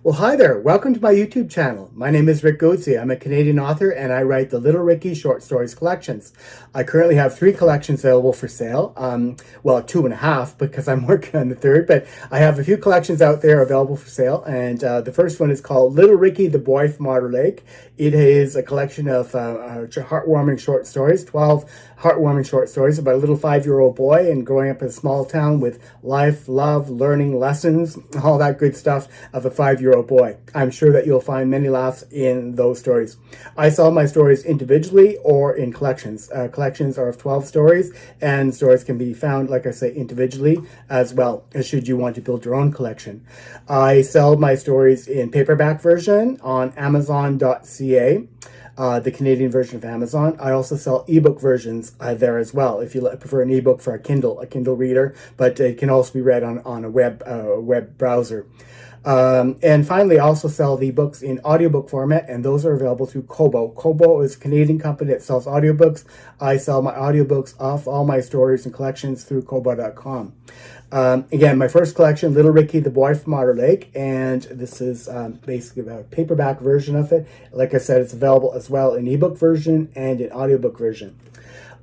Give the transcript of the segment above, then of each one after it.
Well, hi there. Welcome to my YouTube channel. My name is Rick Goatsy. I'm a Canadian author and I write the Little Ricky short stories collections. I currently have 3 collections available for sale. Well, 2.5 because I'm working on the 3rd, but I have a few collections out there available for sale. And the first one is called Little Ricky, the Boy from Otter Lake. It is a collection of heartwarming short stories, 12 heartwarming short stories about a little 5-year-old boy and growing up in a small town with life, love, learning, lessons, all that good stuff of a 5-year-old boy. I'm sure that you'll find many laughs in those stories. I sell my stories individually or in collections. Collections are of 12 stories, and stories can be found, like I say, individually as well, should you want to build your own collection. I sell my stories in paperback version on Amazon.ca. The Canadian version of Amazon. I also sell ebook versions there as well, if you prefer an ebook for a Kindle reader, but it can also be read on a web browser. And finally, I also sell the books in audiobook format, and those are available through Kobo. Kobo is a Canadian company that sells audiobooks. I sell my audiobooks off all my stories and collections through Kobo.com. Again, my first collection, Little Ricky, the Boy from Otter Lake, and this is basically a paperback version of it. Like I said, it's available as well in ebook version and in audiobook version.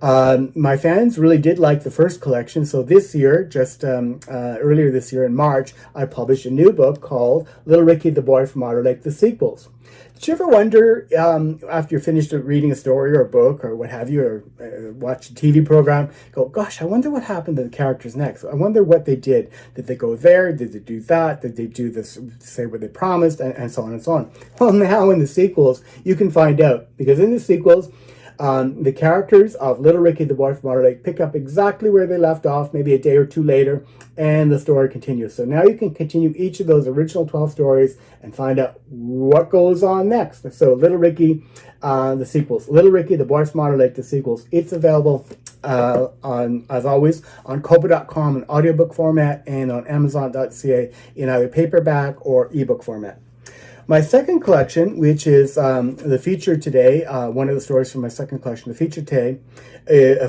My fans really did like the first collection, so this year, just earlier this year in March, I published a new book called Little Ricky, the Boy from Otter Lake, the sequels. Did you ever wonder, after you're finished reading a story or a book or what have you, or watch a TV program, go, gosh, I wonder what happened to the characters next. I wonder what they did. Did they go there? Did they do that? Did they do this, say what they promised, and so on and so on? Well, now in the sequels, you can find out, because in the sequels, the characters of Little Ricky, the Boy from Otter Lake, pick up exactly where they left off, maybe a day or two later, and the story continues. So now you can continue each of those original 12 stories and find out what goes on next. So Little Ricky, the sequels. Little Ricky, the Boy from Otter Lake, the sequels. It's available as always, on Kobo.com in audiobook format and on Amazon.ca in either paperback or ebook format. My second collection, which is the feature today, one of the stories from my second collection, the feature today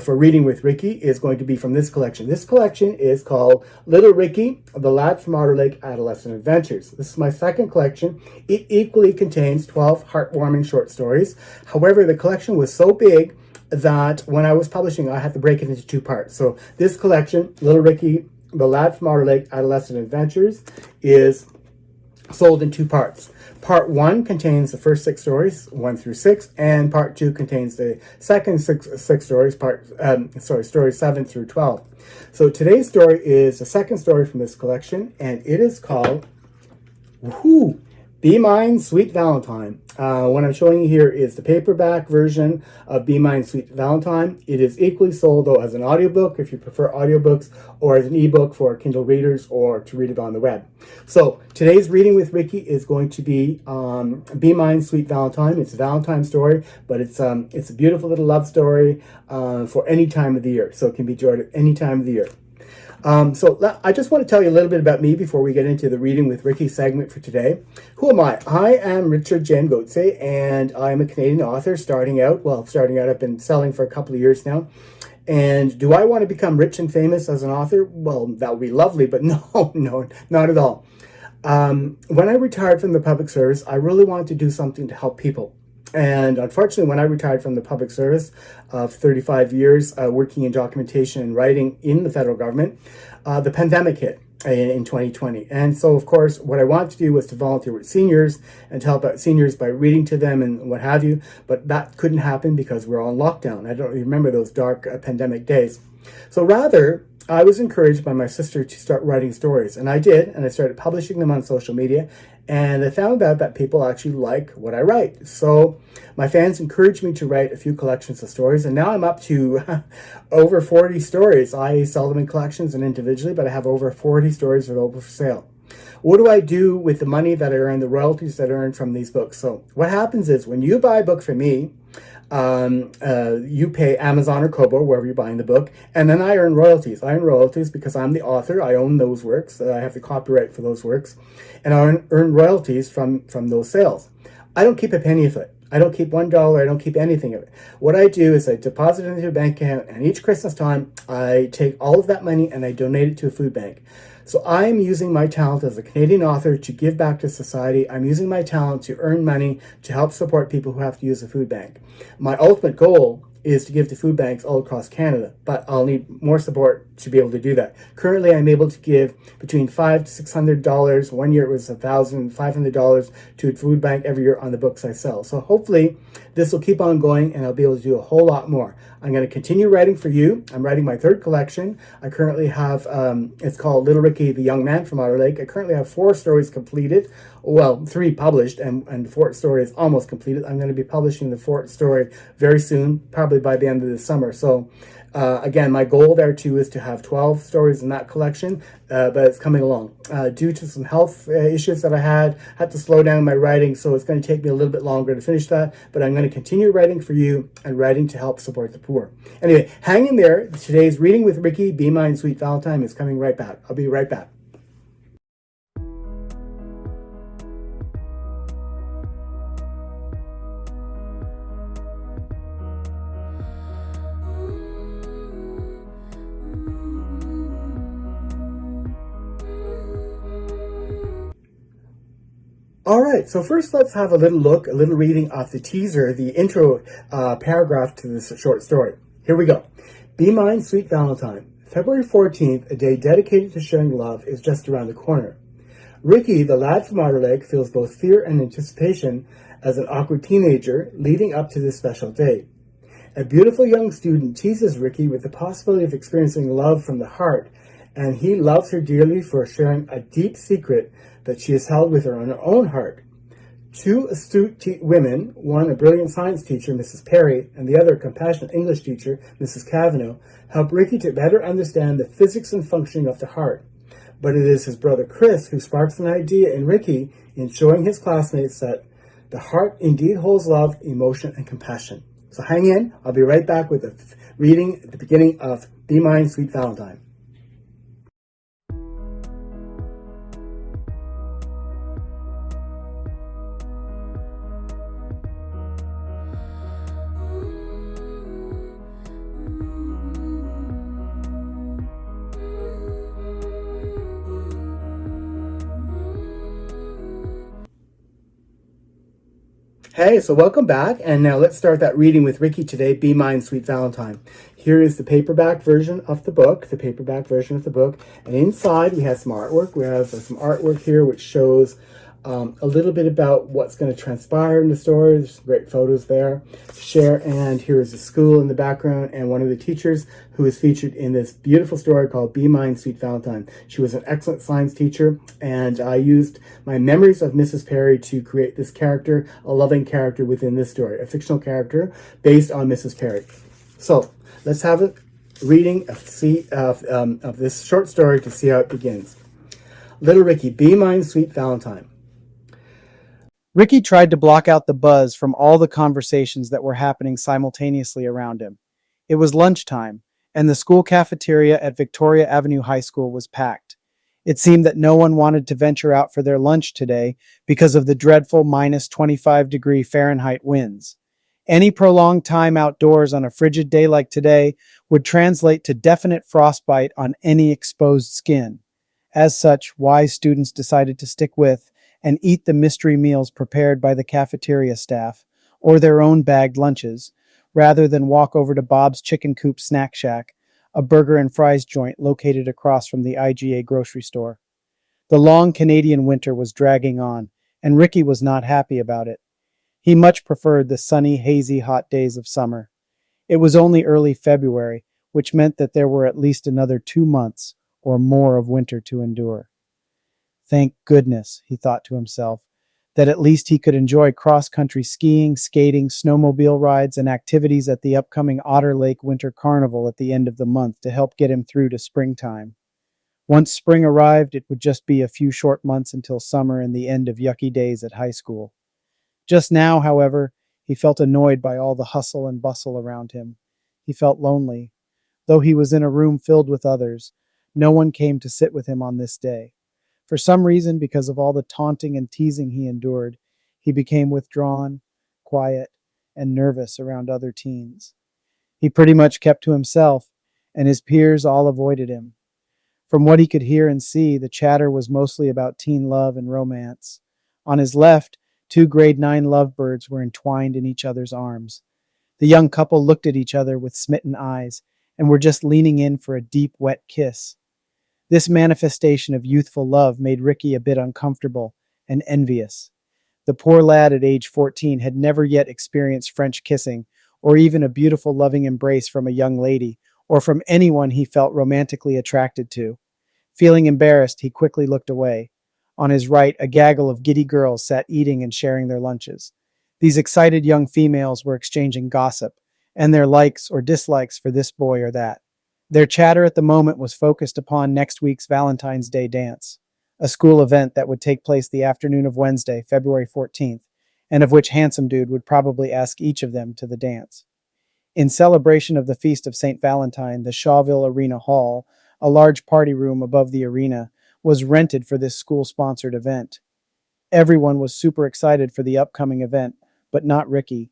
for Reading with Ricky, is going to be from this collection. This collection is called Little Ricky, the Lad from Otter Lake Adolescent Adventures. This is my second collection. It equally contains 12 heartwarming short stories. However, the collection was so big that when I was publishing, I had to break it into 2 parts. So this collection, Little Ricky, the Lad from Otter Lake Adolescent Adventures, is sold in 2 parts. Part 1 contains the first 6 stories, 1 through 6, and Part 2 contains the second six stories, stories 7 through 12. So today's story is the second story from this collection, and it is called Be Mine Sweet Valentine. What I'm showing you here is the paperback version of Be Mine Sweet Valentine. It is equally sold, though, as an audiobook if you prefer audiobooks, or as an ebook for Kindle readers or to read it on the web. So today's Reading with Ricky is going to be Be Mine Sweet Valentine. It's a Valentine story, but it's a beautiful little love story for any time of the year. So it can be enjoyed at any time of the year. So I just want to tell you a little bit about me before we get into the Reading with Ricky segment for today. Who am I? I am Richard Jen Goatsy, and I'm a Canadian author starting out. I've been selling for a couple of years now. And do I want to become rich and famous as an author? Well, that would be lovely, but no, not at all. When I retired from the public service, I really wanted to do something to help people. And unfortunately, when I retired from the public service of 35 years working in documentation and writing in the federal government, the pandemic hit in 2020. And so, of course, what I wanted to do was to volunteer with seniors and to help out seniors by reading to them and what have you. But that couldn't happen because we're all in lockdown. I don't remember those dark pandemic days. So rather, I was encouraged by my sister to start writing stories, and I did, and I started publishing them on social media, and I found out that people actually like what I write. So my fans encouraged me to write a few collections of stories, and now I'm up to over 40 stories. I sell them in collections and individually, but I have over 40 stories available for sale. What do I do with the money that I earn, the royalties that I earn from these books? So what happens is when you buy a book from me, you pay Amazon or Kobo, wherever you're buying the book, and then I earn royalties. I earn royalties because I'm the author. I own those works. I have the copyright for those works, and I earn royalties from those sales. I don't keep a penny of it. I don't keep $1. I don't keep anything of it. What I do is I deposit it into a bank account, and each Christmas time, I take all of that money and I donate it to a food bank. So I'm using my talent as a Canadian author to give back to society. I'm using my talent to earn money to help support people who have to use the food bank. My ultimate goal is to give to food banks all across Canada, but I'll need more support to be able to do that. Currently, I'm able to give between $500 to $600. One year it was $1,500 to a food bank every year on the books I sell. So hopefully this will keep on going and I'll be able to do a whole lot more. I'm going to continue writing for you. I'm writing my third collection. I currently have, it's called Little Ricky, the Young Man from Otter Lake. I currently have 4 stories completed. Well, 3 published, and the 4th story is almost completed. I'm going to be publishing the 4th story very soon, probably by the end of the summer. So again, my goal there too is to have 12 stories in that collection, but it's coming along. Due to some health issues that I had to slow down my writing, so it's going to take me a little bit longer to finish that, but I'm going to continue writing for you and writing to help support the poor. Anyway, hang in there. Today's Reading with Ricky, Be Mine Sweet Valentine is coming right back. I'll be right back. All right, so first let's have a little reading of the teaser, the intro paragraph to this short story. Here we go. Be Mine Sweet Valentine. February 14th, a day dedicated to sharing love, is just around the corner. Ricky, the lad from Otter Lake, feels both fear and anticipation as an awkward teenager leading up to this special day. A beautiful young student teases Ricky with the possibility of experiencing love from the heart, and he loves her dearly for sharing a deep secret that she has held with her in her own heart. 2 astute women, one a brilliant science teacher, Mrs. Perry, and the other a compassionate English teacher, Mrs. Kavanagh, help Ricky to better understand the physics and functioning of the heart. But it is his brother Chris who sparks an idea in Ricky in showing his classmates that the heart indeed holds love, emotion, and compassion. So hang in. I'll be right back with the reading at the beginning of Be Mine Sweet Valentine. Hey, so welcome back, and now let's start that reading with Ricky today, Be Mine Sweet Valentine. Here is the paperback version of the book, and inside we have some artwork. We have some artwork here which shows a little bit about what's going to transpire in the story. There's some great photos there to share, and here is the school in the background and one of the teachers who is featured in this beautiful story called Be Mine Sweet Valentine. She was an excellent science teacher, and I used my memories of Mrs. Perry to create this character, a loving character within this story, a fictional character based on Mrs. Perry. So let's have a reading of this short story to see how it begins. Little Ricky, Be Mine Sweet Valentine. Ricky tried to block out the buzz from all the conversations that were happening simultaneously around him. It was lunchtime, and the school cafeteria at Victoria Avenue High School was packed. It seemed that no one wanted to venture out for their lunch today because of the dreadful minus 25-degree Fahrenheit winds. Any prolonged time outdoors on a frigid day like today would translate to definite frostbite on any exposed skin. As such, wise students decided to stick with and eat the mystery meals prepared by the cafeteria staff, or their own bagged lunches, rather than walk over to Bob's Chicken Coop Snack Shack, a burger and fries joint located across from the IGA grocery store. The long Canadian winter was dragging on, and Ricky was not happy about it. He much preferred the sunny, hazy, hot days of summer. It was only early February, which meant that there were at least another 2 months or more of winter to endure. Thank goodness, he thought to himself, that at least he could enjoy cross-country skiing, skating, snowmobile rides, and activities at the upcoming Otter Lake Winter Carnival at the end of the month to help get him through to springtime. Once spring arrived, it would just be a few short months until summer and the end of yucky days at high school. Just now, however, he felt annoyed by all the hustle and bustle around him. He felt lonely. Though he was in a room filled with others, no one came to sit with him on this day. For some reason, because of all the taunting and teasing he endured, he became withdrawn, quiet, and nervous around other teens. He pretty much kept to himself, and his peers all avoided him. From what he could hear and see, the chatter was mostly about teen love and romance. On his left, two grade 9 lovebirds were entwined in each other's arms. The young couple looked at each other with smitten eyes and were just leaning in for a deep, wet kiss. This manifestation of youthful love made Ricky a bit uncomfortable and envious. The poor lad at age 14 had never yet experienced French kissing, or even a beautiful loving embrace from a young lady, or from anyone he felt romantically attracted to. Feeling embarrassed, he quickly looked away. On his right, a gaggle of giddy girls sat eating and sharing their lunches. These excited young females were exchanging gossip, and their likes or dislikes for this boy or that. Their chatter at the moment was focused upon next week's Valentine's Day dance, a school event that would take place the afternoon of Wednesday, February 14th, and of which Handsome Dude would probably ask each of them to the dance. In celebration of the feast of St. Valentine, the Shawville Arena Hall, a large party room above the arena, was rented for this school-sponsored event. Everyone was super excited for the upcoming event, but not Ricky.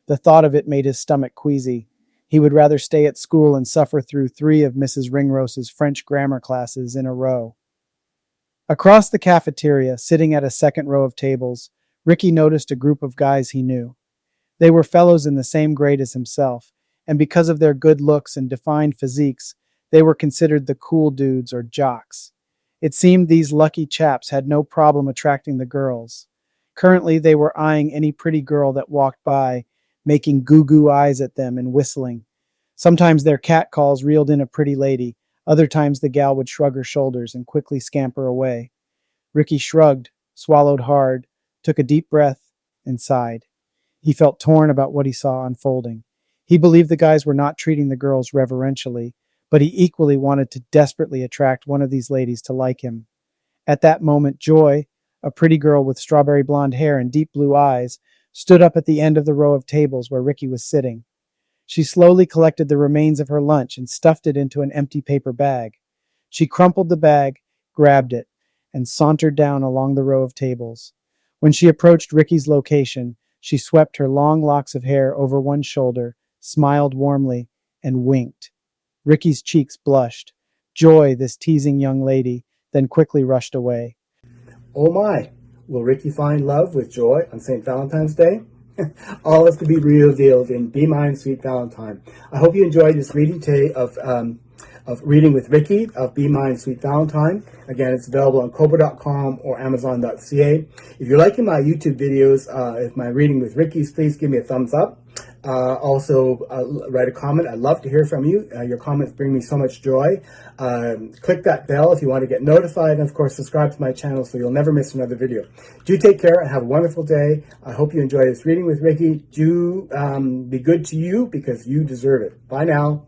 The thought of it made his stomach queasy. He would rather stay at school and suffer through 3 of Mrs. Ringrose's French grammar classes in a row. Across the cafeteria, sitting at a second row of tables, Ricky noticed a group of guys he knew. They were fellows in the same grade as himself, and because of their good looks and defined physiques, they were considered the cool dudes or jocks. It seemed these lucky chaps had no problem attracting the girls. Currently, they were eyeing any pretty girl that walked by, making goo-goo eyes at them and whistling. Sometimes their catcalls reeled in a pretty lady, other times the gal would shrug her shoulders and quickly scamper away. Ricky shrugged, swallowed hard, took a deep breath, and sighed. He felt torn about what he saw unfolding. He believed the guys were not treating the girls reverentially, but he equally wanted to desperately attract one of these ladies to like him. At that moment, Joy, a pretty girl with strawberry blonde hair and deep blue eyes, stood up at the end of the row of tables where Ricky was sitting. She slowly collected the remains of her lunch and stuffed it into an empty paper bag. She crumpled the bag, grabbed it, and sauntered down along the row of tables. When she approached Ricky's location, she swept her long locks of hair over one shoulder, smiled warmly, and winked. Ricky's cheeks blushed. Joy, this teasing young lady, then quickly rushed away. Oh my, will Ricky find love with Joy on St. Valentine's Day? All is to be revealed in Be Mine Sweet Valentine. I hope you enjoyed this reading today of Reading with Ricky of Be Mine Sweet Valentine. Again, it's available on Kobo.com or Amazon.ca. If you're liking my YouTube videos, if my Reading with Ricky's, please give me a thumbs up. Also, write a comment. I'd love to hear from you. Your comments bring me so much joy. Click that bell if you want to get notified. And of course, subscribe to my channel so you'll never miss another video. Do take care and have a wonderful day. I hope you enjoy this Reading with Ricky. Do be good to you because you deserve it. Bye now.